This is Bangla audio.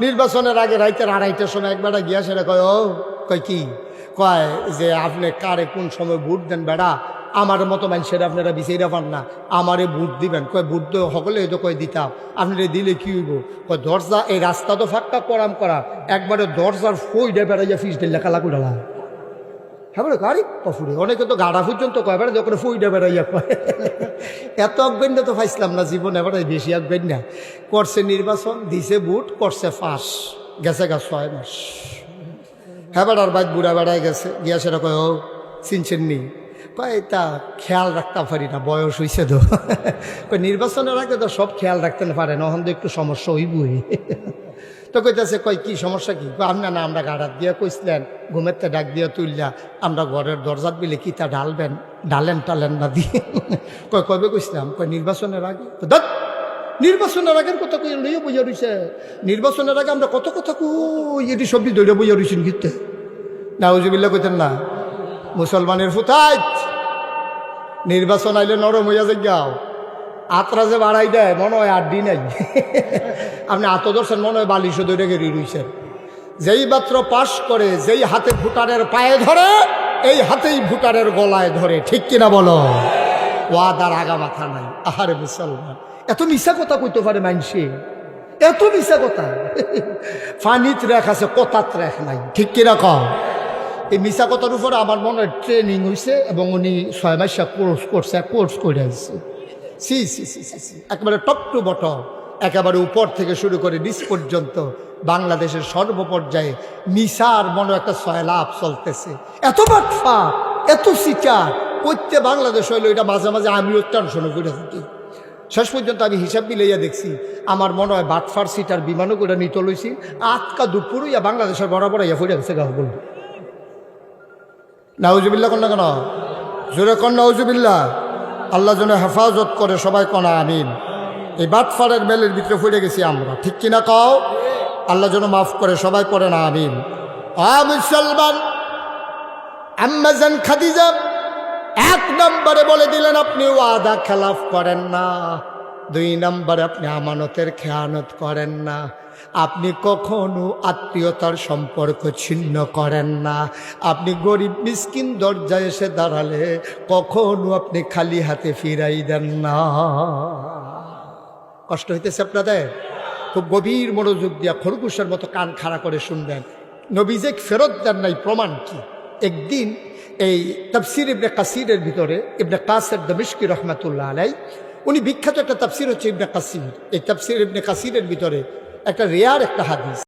নির্বাচনের আগে রাইতের 2:30টার সময় একবার গিয়া সেটা কয়, ও কয় কি কয় যে আপনি কারে কোন সময় ভোট দেন বেড়া, আমার মতো মানুষের আপনারা বিচাইরা পান না, আমারে ভোট দিবেন। কয় ভোট তো সকলে তো কয় দিতাম, আপনারা দিলে কি হইব? কয় দরজা এই রাস্তা তো ফাঁকা করাম করা, একবারে দরজার ফইডে বেড়াইয়া ফিস দিল্লা কালা কুড়ালা। হ্যাঁ বলে গাড়ি কফুরে অনেকে তো গাড়া পর্যন্ত কয় বেড়া যখন ফইডে বেড়াইয়া কয়। এত অজ্ঞান তো পাইছিলাম না জীবন, এবারে বেশি অজ্ঞান না। করছে নির্বাচন, দিছে ভোট, করছে ফাঁস, গেছে গা 6 মাস। হ্যাঁ বেড়ার বাইক বুড়া বেড়ায় গেছে, গিয়া সেটা কয়, ও চিনছেন নি? কয় তা খেয়াল রাখতে পারি না, বয়স হয়েছে তো। কয় নির্বাচনের আগে তো সব খেয়াল রাখতে পারে না, তো একটু সমস্যা হইবই। তো কইতেছে, কয় কি সমস্যা কি? আপনি না আমরা গাড়াত দিয়া কইছিলেন, ঘুমেরতে ডাক দিয়া তুললা, আমরা ঘরের দরজাত বিলে কি তা ঢালবেন, ঢালেন টালেন না দিয়ে। কয় কবে কইছিলাম? কয় নির্বাচনের আগে। নির্বাচনের আগের কথা কই লইয়া বইয়া রইছে, নির্বাচনের আগে আমরা কত কথা কই, এটি সবজি দৌড়ে বইয়া রইছেন গীতে। নাউজুবিল্লাহ কইতেন না? মুসলমানের ফুতাইত নির্বাচন আইলে নরম হইয়া যাও, আত্রা যে বাড়াই দেয় মনে হয় 8 দিন নাই। আপনি আত ধরছেন মনে হয় বালিশও দৌড়ে গেড়ি রইছেন। যেই মাত্র পাশ করে, যেই হাতে ভোটারের পায়ে ধরে, এই হাতেই ভোটারের গলায় ধরে। ঠিক কিনা বলো? ওয়াদার আগা মাথা নাই। আহারে মুসলমান, এত মিশা কথা কইতে পারে মানুষে, এত মিশা কথা। ফানিত রেখ আছে, কথাত রেখ নাই। ঠিক কিনা কম? এই মিশা কথার উপরে আমার মনে হয় ট্রেনিং হয়েছে, এবং উনি 6 মাস কোর্স করে আসছে। সি সি সি সি সি একেবারে টপ টু বটম, একেবারে উপর থেকে শুরু করে নিচ পর্যন্ত বাংলাদেশের সর্বপর্যায়ে মিশার মনে একটা সয়লাভ চলতেছে। এত বাটফা, এত সিচার করতে বাংলাদেশ হইলো, এটা মাঝে মাঝে আমিও টেনশনে করে থাকি। শেষ পর্যন্ত আমি হিসাব মিলাইয়া দেখছি, আমার মনে হয় বাটফার সিটার বিমানও করে নিতে লইছি, আজকা দুপুর ইয়া বাংলাদেশের বরাবর ইয়া ফুটে গেছে গা বলবো। নাউজুবিল্লাহ কন্যা কেন? জোরে কন নাউজুবিল্লাহ। আল্লাহ যেন হেফাজত করে, সবাই কনা আমিন। এই বাটফারের মেলের ভিতরে ফুটে গেছি আমরা। ঠিক কিনা কও? আল্লাহ যেন মাফ করে, সবাই পড়ে না আমিন। মুসলমান, আম্মাজান খাদিজা 1 নম্বরে বলে দিলেন আপনি ওয়াদা খেলাফ করেন না, 2 নম্বরে আপনি আমানতের খেয়ানত করেন না, আপনি কখনো আত্মীয়তার সম্পর্ক ছিন্ন করেন না, আপনি গরিব মিসকিন দরজায় এসে দাঁড়ালে কখনো আপনি খালি হাতে ফিরাই দেন না। কষ্ট হইতেছে আপনাদের? খুব গভীর মনোযোগ দিয়া খরগোশের মতো কান খাড়া করে শুনবেন। নবী যে ফেরত দেন নাই, প্রমাণ কি? একদিন এই তাফসির ইবনে কাসিরের ভিতরে, ইবনে কাসির দমিশকি রহমাতুল্লাহ আলাইহি, উনি বিখ্যাত একটা তাফসির হচ্ছে ইবনে কাসির। এই তাফসির ইবনে কাসিরের ভিতরে একটা রেয়ার একটা হাদিস,